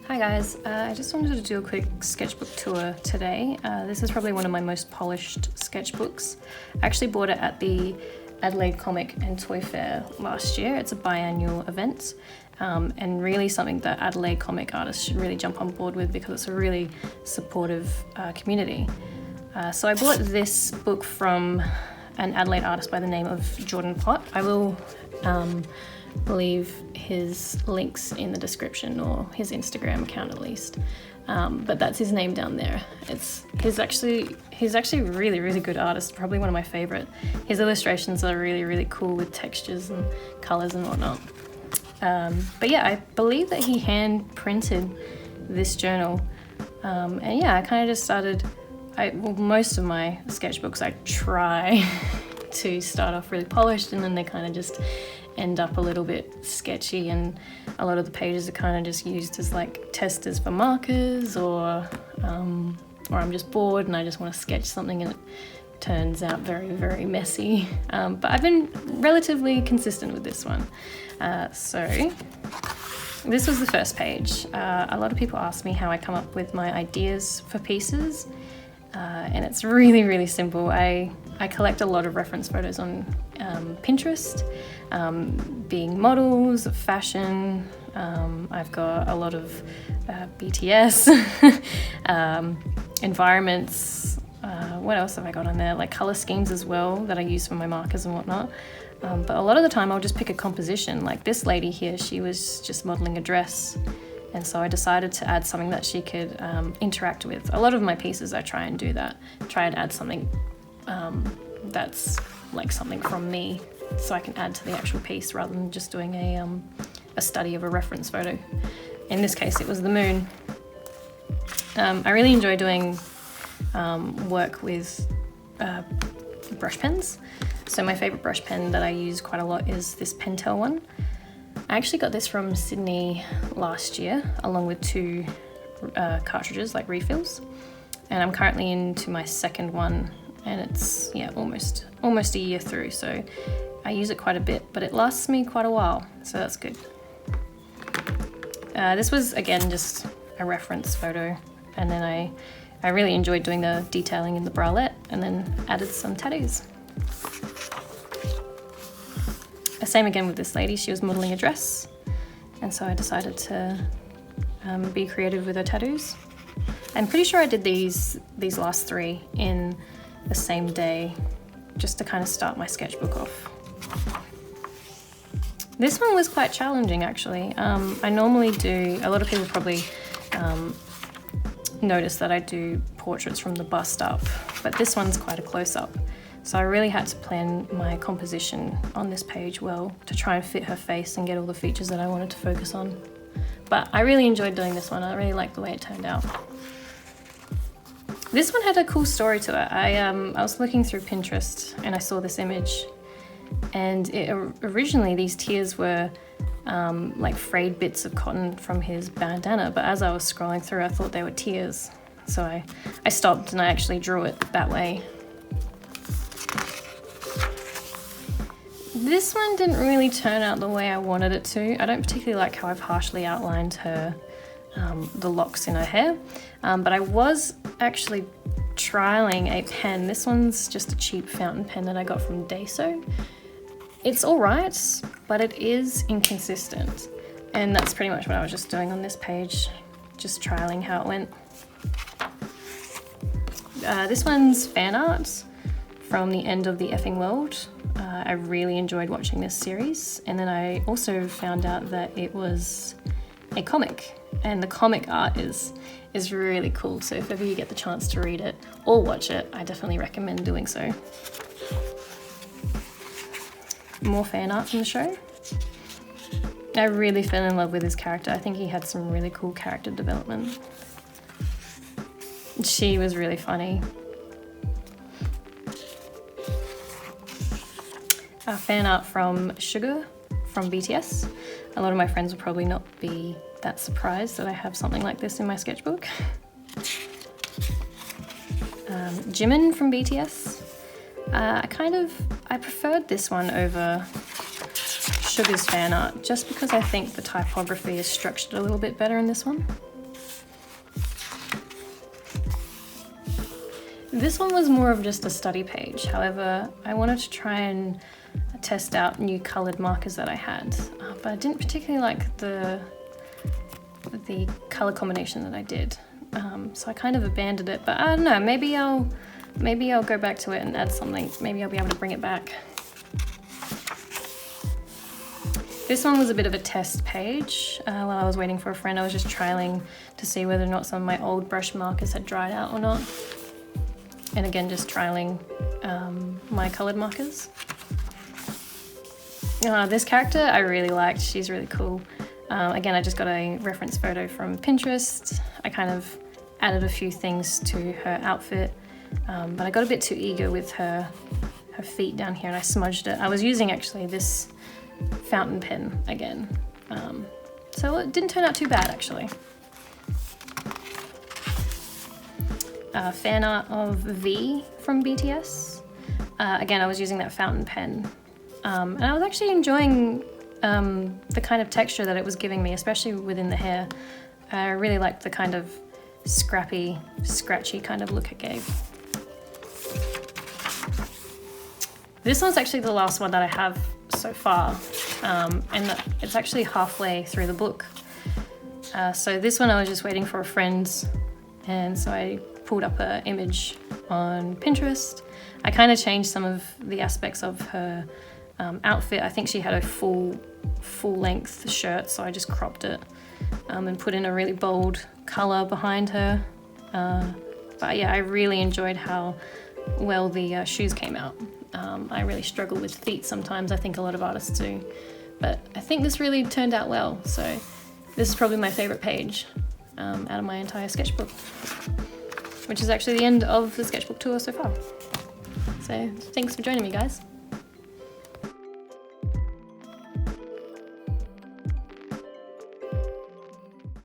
Hi guys, I just wanted to do a quick sketchbook tour today. This is probably one of my most polished sketchbooks. I actually bought it at the Adelaide Comic and Toy Fair last year. It's a biannual event and really something that Adelaide comic artists should really jump on board with because it's a really supportive community. So I bought this book from an Adelaide artist by the name of Jordan Pott. I will leave his links in the description, or his Instagram account at least, but that's his name down there. He's actually a really good artist, probably one of my favorite. His illustrations are really cool with textures and colors and whatnot. But yeah, I believe that he hand printed this journal, and yeah, I kind of just started. Most of my sketchbooks I try to start off really polished, and then they kind of just end up a little bit sketchy, and a lot of the pages are kind of just used as like testers for markers, or I'm just bored and I just want to sketch something and it turns out very messy. But I've been relatively consistent with this one. So this was the first page. A lot of people ask me how I come up with my ideas for pieces. And it's really simple. I collect a lot of reference photos on Pinterest, being models, fashion. I've got a lot of BTS, environments. What else have I got on there? Like color schemes as well that I use for my markers and whatnot. But a lot of the time I'll just pick a composition. Like this lady here, she was just modeling a dress. And so I decided to add something that she could interact with. A lot of my pieces I try and do that. Try and add something that's like something from me, so I can add to the actual piece rather than just doing a study of a reference photo. In this case, it was the moon. I really enjoy doing work with brush pens. So my favorite brush pen that I use quite a lot is this Pentel one. I actually got this from Sydney last year, along with two cartridges, like refills. And I'm currently into my second one, and it's almost a year through. So I use it quite a bit, but it lasts me quite a while, so that's good. This was again just a reference photo, and then I really enjoyed doing the detailing in the bralette, and then added some tattoos. Same again with this lady, she was modeling a dress, and so I decided to be creative with her tattoos. I'm pretty sure I did these last three in the same day, just to kind of start my sketchbook off. This one was quite challenging actually. I normally do, a lot of people probably notice that I do portraits from the bust up, but this one's quite a close-up. So I really had to plan my composition on this page well to try and fit her face and get all the features that I wanted to focus on. But I really enjoyed doing this one. I really liked the way it turned out. This one had a cool story to it. I was looking through Pinterest and I saw this image, and originally these tears were like frayed bits of cotton from his bandana, but as I was scrolling through I thought they were tears. So I stopped and I actually drew it that way. This one didn't really turn out the way I wanted it to. I don't particularly like how I've harshly outlined her, the locks in her hair, but I was actually trialing a pen. This one's just a cheap fountain pen that I got from Daiso. It's alright, but it is inconsistent, and that's pretty much what I was just doing on this page, just trialing how it went. This one's fan art from the End of the Effing World. I really enjoyed watching this series, and then I also found out that it was a comic, and the comic art is really cool, so if ever you get the chance to read it or watch it, I definitely recommend doing so. More fan art from the show. I really fell in love with his character. I think he had some really cool character development. She was really funny. Fan art from Sugar from BTS. A lot of my friends will probably not be that surprised that I have something like this in my sketchbook. Jimin from BTS. I preferred this one over Sugar's fan art just because I think the typography is structured a little bit better in this one. This one was more of just a study page. However, I wanted to try and test out new coloured markers that I had, but I didn't particularly like the colour combination that I did. So I kind of abandoned it, but I don't know, maybe I'll go back to it and add something. Maybe I'll be able to bring it back. This one was a bit of a test page. While I was waiting for a friend, I was just trialing to see whether or not some of my old brush markers had dried out or not. And again, just trialing my coloured markers. This character I really liked, she's really cool. Again, I just got a reference photo from Pinterest. I kind of added a few things to her outfit, but I got a bit too eager with her feet down here and I smudged it. I was using actually this fountain pen again, so it didn't turn out too bad actually. Fan art of V from BTS. Again, I was using that fountain pen, and I was actually enjoying the kind of texture that it was giving me, especially within the hair. I really liked the kind of scrappy, scratchy kind of look it gave. This one's actually the last one that I have so far, and it's actually halfway through the book. So this one I was just waiting for a friend, and so I pulled up an image on Pinterest. I kind of changed some of the aspects of her outfit. I think she had a full length shirt, so I just cropped it and put in a really bold color behind her. But yeah, I really enjoyed how well the shoes came out. I really struggle with feet sometimes, I think a lot of artists do, but I think this really turned out well. So this is probably my favorite page out of my entire sketchbook, which is actually the end of the sketchbook tour so far. So thanks for joining me, guys.